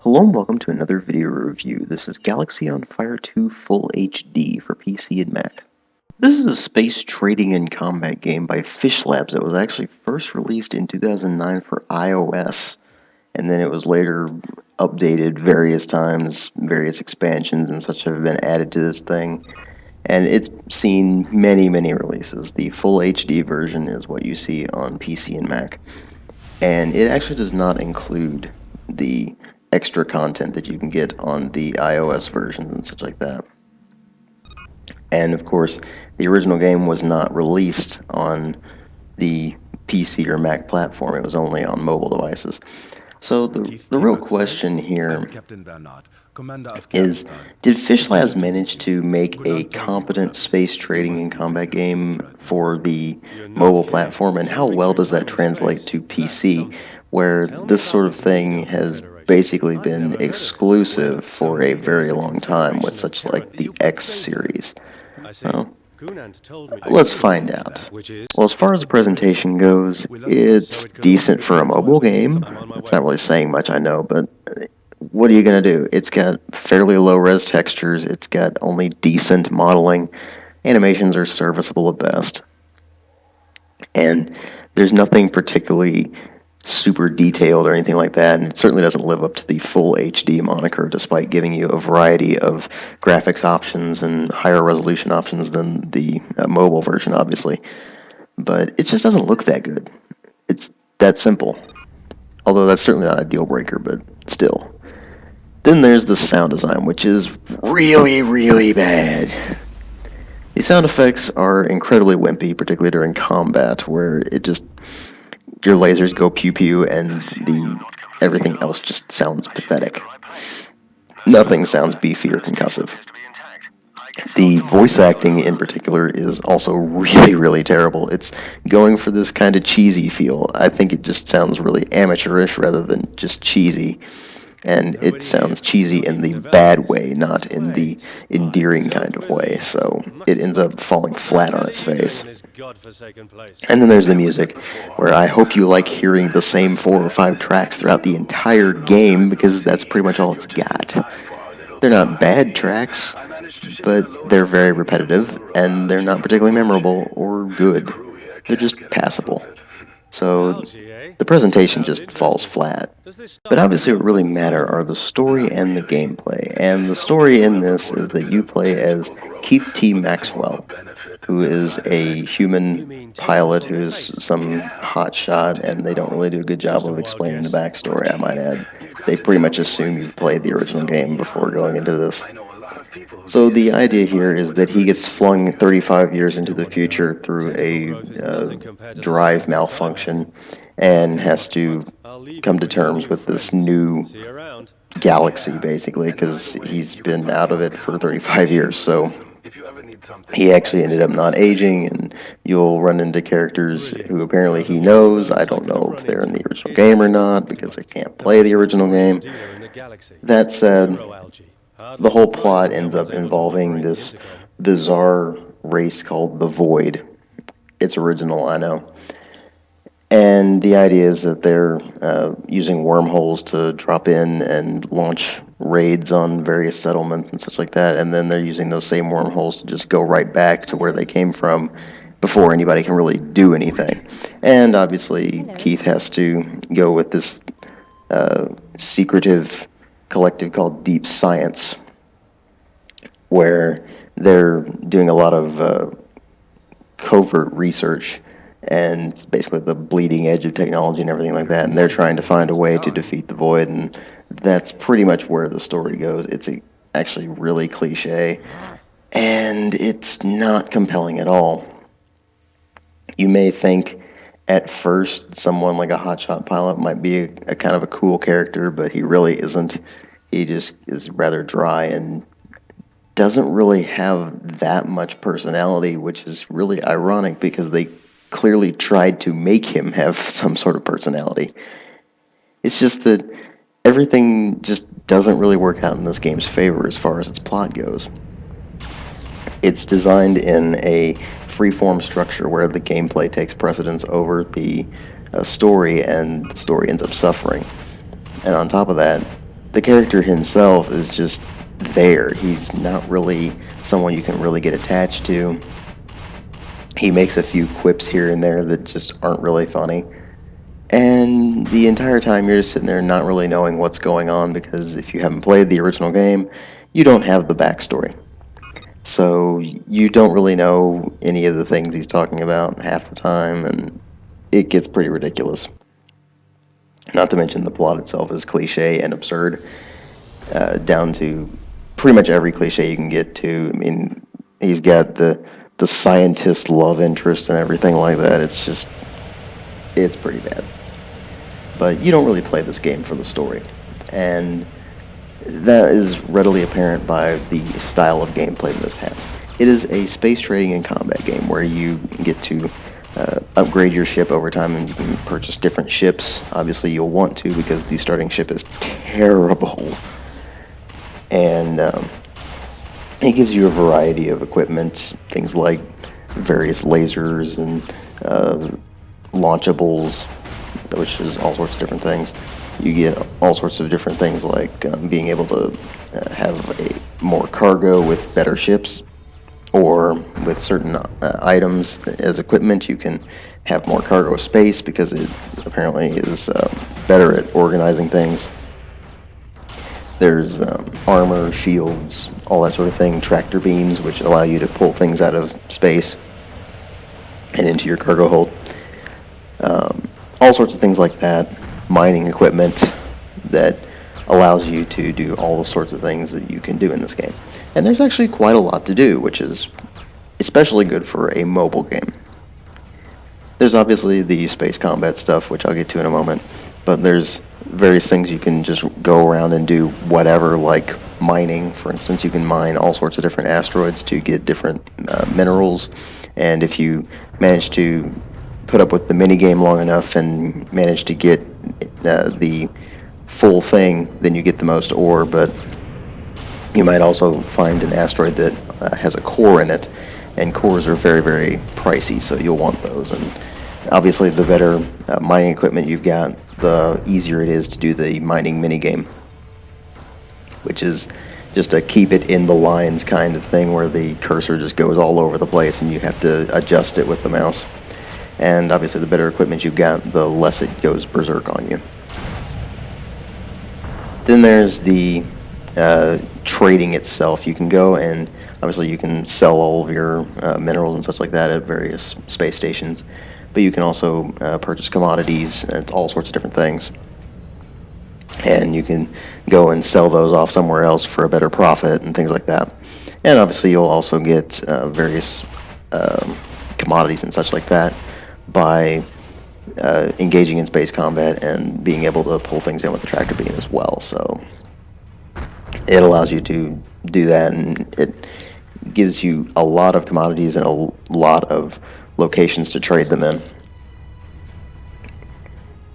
Hello and welcome to another video review. This is Galaxy on Fire 2 Full HD for PC and Mac. This is a space trading and combat game by Fish Labs that was actually first released in 2009 for iOS, and then it was later updated various times. Various expansions and such have been added to this thing, and it's seen many releases. The Full HD version is what you see on PC and Mac, and it actually does not include the extra content that you can get on the iOS versions and such like that. And of course, the original game was not released on the PC or Mac platform. It was only on mobile devices. So the real question here is, did Fish Labs manage to make a competent space trading and combat game for the mobile platform, and how well does that translate to PC, where this sort of thing has basically been exclusive for a very long time with such like the X series? Well, let's find out. Well, as far as the presentation goes, it's decent for a mobile game. It's not really saying much, I know, but what are you going to do? It's got fairly low-res textures, it's got only decent modeling, animations are serviceable at best, and there's nothing particularly super detailed or anything like that, and it certainly doesn't live up to the full HD moniker, despite giving you a variety of graphics options and higher resolution options than the mobile version, obviously. But it just doesn't look that good. It's that simple. Although that's certainly not a deal breaker, but still. Then there's the sound design, which is really bad. The sound effects are incredibly wimpy, particularly during combat, where it just, your lasers go pew pew and everything else just sounds pathetic. Nothing sounds beefy or concussive. The voice acting in particular is also really terrible. It's going for this kind of cheesy feel. I think it just sounds really amateurish rather than just cheesy. And it sounds cheesy in the bad way, not in the endearing kind of way, so it ends up falling flat on its face. And then there's the music, where I hope you like hearing the same 4 or 5 tracks throughout the entire game, because that's pretty much all it's got. They're not bad tracks, but they're very repetitive, and they're not particularly memorable or good. They're just passable. So the presentation just falls flat. But obviously what really matter are the story and the gameplay. And the story in this is that you play as Keith T. Maxwell, who is a human pilot who's some hotshot, and they don't really do a good job of explaining the backstory, I might add. They pretty much assume you've played the original game before going into this. So the idea here is that he gets flung 35 years into the future through a drive malfunction and has to come to terms with this new galaxy, basically, because he's been out of it for 35 years. So he actually ended up not aging, and you'll run into characters who apparently he knows. I don't know if they're in the original game or not, because I can't play the original game. That said, the whole plot ends up involving this bizarre race called the Void. It's original, I know. And the idea is that they're using wormholes to drop in and launch raids on various settlements and such like that, and then they're using those same wormholes to just go right back to where they came from before anybody can really do anything. And obviously, Keith has to go with this secretive collective called Deep Science, where they're doing a lot of covert research, and it's basically the bleeding edge of technology and everything like that, and they're trying to find a way to defeat the Void, and that's pretty much where the story goes. It's actually really cliche, and it's not compelling at all. You may think at first someone like a hotshot pilot might be a kind of a cool character, but he really isn't. He just is rather dry and doesn't really have that much personality, which is really ironic because they clearly tried to make him have some sort of personality. It's just that everything just doesn't really work out in this game's favor as far as its plot goes. It's designed in a free-form structure where the gameplay takes precedence over the story, and the story ends up suffering. And on top of that, the character himself is just there. He's not really someone you can really get attached to. He makes a few quips here and there that just aren't really funny. And the entire time you're just sitting there not really knowing what's going on, because if you haven't played the original game, you don't have the backstory. So you don't really know any of the things he's talking about half the time, and it gets pretty ridiculous. Not to mention the plot itself is cliche and absurd, down to pretty much every cliche you can get to. I mean, he's got the scientist love interest and everything like that. It's pretty bad. But you don't really play this game for the story, and that is readily apparent by the style of gameplay this has. It is a space trading and combat game where you get to upgrade your ship over time, and you can purchase different ships. Obviously, you'll want to, because the starting ship is terrible. And it gives you a variety of equipment, things like various lasers and launchables, which is all sorts of different things. You get all sorts of different things like being able to have more cargo with better ships, or with certain items as equipment you can have more cargo space, because it apparently is better at organizing things. There's armor, shields, all that sort of thing, tractor beams, which allow you to pull things out of space and into your cargo hold. All sorts of things like that. Mining equipment that allows you to do all the sorts of things that you can do in this game. And there's actually quite a lot to do, which is especially good for a mobile game. There's obviously the space combat stuff, which I'll get to in a moment, but there's various things you can just go around and do whatever, like mining. For instance, you can mine all sorts of different asteroids to get different minerals, and if you manage to put up with the minigame long enough and manage to get the full thing, then you get the most ore. But you might also find an asteroid that has a core in it, and cores are very, very pricey, so you'll want those. And obviously, the better mining equipment you've got, the easier it is to do the mining minigame, which is just a keep it in the lines kind of thing, where the cursor just goes all over the place and you have to adjust it with the mouse. And obviously, the better equipment you've got, the less it goes berserk on you. Then there's the trading itself. You can go and obviously you can sell all of your minerals and such like that at various space stations, but you can also purchase commodities and all sorts of different things. And you can go and sell those off somewhere else for a better profit and things like that. And obviously, you'll also get various commodities and such like that by engaging in space combat and being able to pull things in with the tractor beam as well. So it allows you to do that, and it gives you a lot of commodities and a lot of locations to trade them in.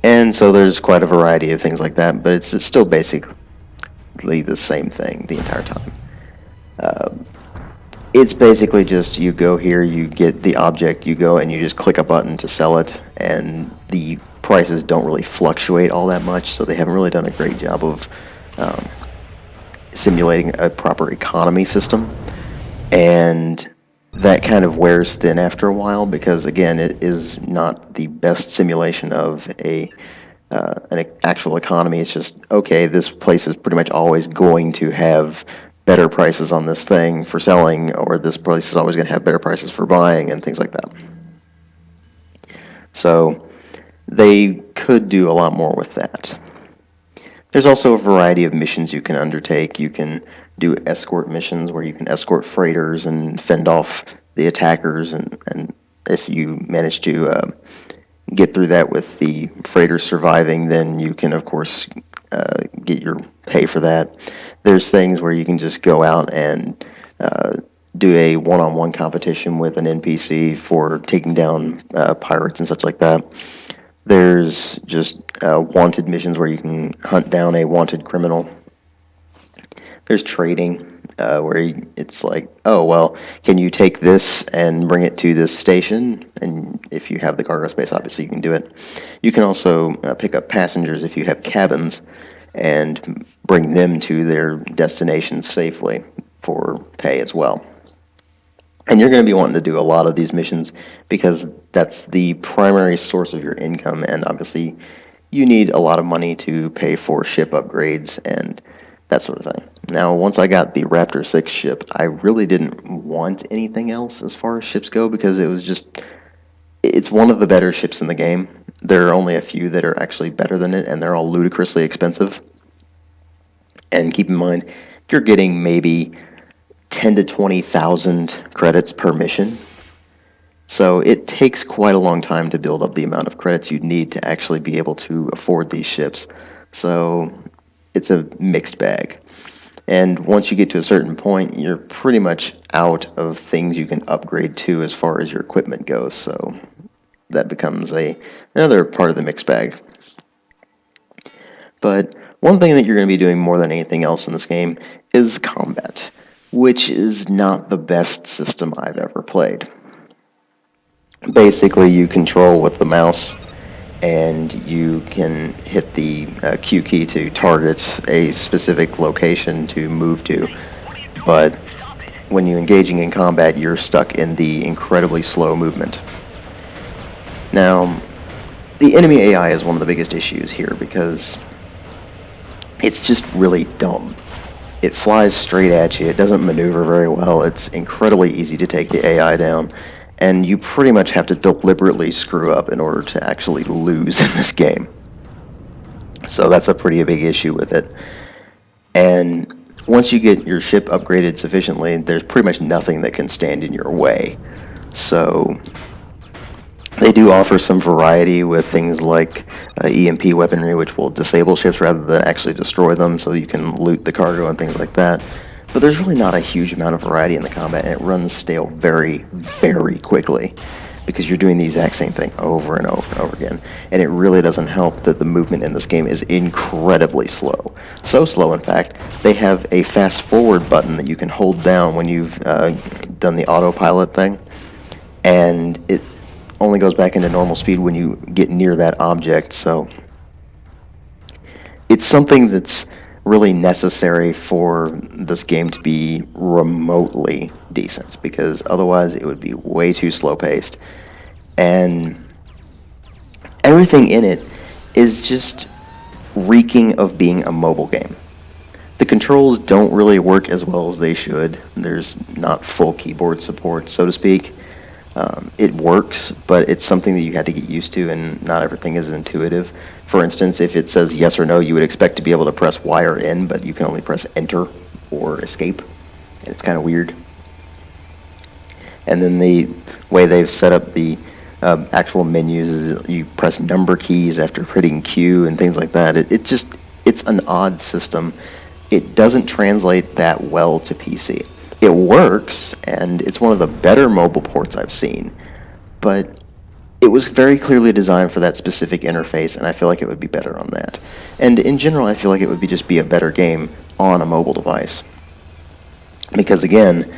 And so there's quite a variety of things like that, but it's still basically the same thing the entire time. It's basically just you go here, you get the object, you go and you just click a button to sell it, and the prices don't really fluctuate all that much, so they haven't really done a great job of simulating a proper economy system. And that kind of wears thin after a while, because again, it is not the best simulation of an actual economy. It's just, okay, this place is pretty much always going to have better prices on this thing for selling, or this place is always going to have better prices for buying, and things like that. So they could do a lot more with that. There's also a variety of missions you can undertake. You can do escort missions where you can escort freighters and fend off the attackers, and if you manage to get through that with the freighters surviving, then you can, of course, get your pay for that. There's things where you can just go out and do a one-on-one competition with an NPC for taking down pirates and such like that. There's just wanted missions where you can hunt down a wanted criminal. There's trading, where it's like, oh, well, can you take this and bring it to this station? And if you have the cargo space, obviously you can do it. You can also pick up passengers if you have cabins, and bring them to their destinations safely for pay as well. And you're going to be wanting to do a lot of these missions because that's the primary source of your income, and obviously you need a lot of money to pay for ship upgrades and that sort of thing. Now, once I got the Raptor 6 ship, I really didn't want anything else as far as ships go because it's one of the better ships in the game. There are only a few that are actually better than it, and they're all ludicrously expensive. And keep in mind, you're getting maybe 10 to 20,000 credits per mission. So it takes quite a long time to build up the amount of credits you'd need to actually be able to afford these ships. So it's a mixed bag. And once you get to a certain point, you're pretty much out of things you can upgrade to as far as your equipment goes. So that becomes another part of the mixed bag. But one thing that you're going to be doing more than anything else in this game is combat, which is not the best system I've ever played. Basically, you control with the mouse, and you can hit the Q key to target a specific location to move to. But when you're engaging in combat, you're stuck in the incredibly slow movement. Now, the enemy AI is one of the biggest issues here because it's just really dumb. It flies straight at you, it doesn't maneuver very well, it's incredibly easy to take the AI down, and you pretty much have to deliberately screw up in order to actually lose in this game. So that's a pretty big issue with it. And once you get your ship upgraded sufficiently, there's pretty much nothing that can stand in your way. So they do offer some variety with things like EMP weaponry, which will disable ships rather than actually destroy them, so you can loot the cargo and things like that. But there's really not a huge amount of variety in the combat, and it runs stale very, very quickly because you're doing the exact same thing over and over and over again. And it really doesn't help that the movement in this game is incredibly slow. So slow, in fact, they have a fast forward button that you can hold down when you've done the autopilot thing, and it only goes back into normal speed when you get near that object. So it's something that's really necessary for this game to be remotely decent, because otherwise it would be way too slow paced, and everything in it is just reeking of being a mobile game. The controls don't really work as well as they should. There's not full keyboard support, so to speak. It works, but it's something that you had to get used to, and not everything is intuitive. For instance, if it says yes or no, you would expect to be able to press Y or N, but you can only press enter or escape, and it's kind of weird. And then the way they've set up the actual menus is you press number keys after hitting Q and things like that. It's an odd system. It doesn't translate that well to PC. It works, and it's one of the better mobile ports I've seen, but it was very clearly designed for that specific interface, and I feel like it would be better on that. And in general, I feel like it would just be a better game on a mobile device, because again,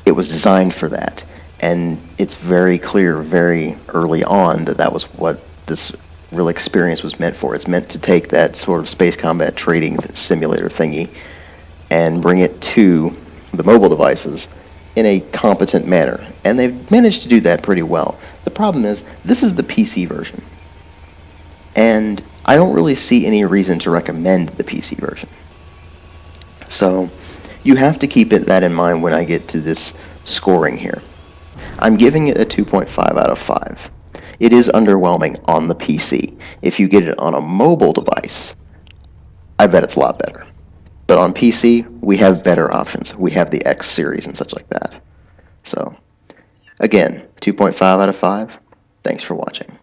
it was designed for that, and it's very clear very early on that that was what this real experience was meant for. It's meant to take that sort of space combat trading simulator thingy and bring it to the mobile devices in a competent manner, and they've managed to do that pretty well. The problem is, this is the PC version, and I don't really see any reason to recommend the PC version. So you have to keep that in mind when I get to this scoring here. I'm giving it a 2.5 out of 5. It is underwhelming on the PC. If you get it on a mobile device, I bet it's a lot better. But on PC, we have better options. We have the X series and such like that. So, again, 2.5 out of 5. Thanks for watching.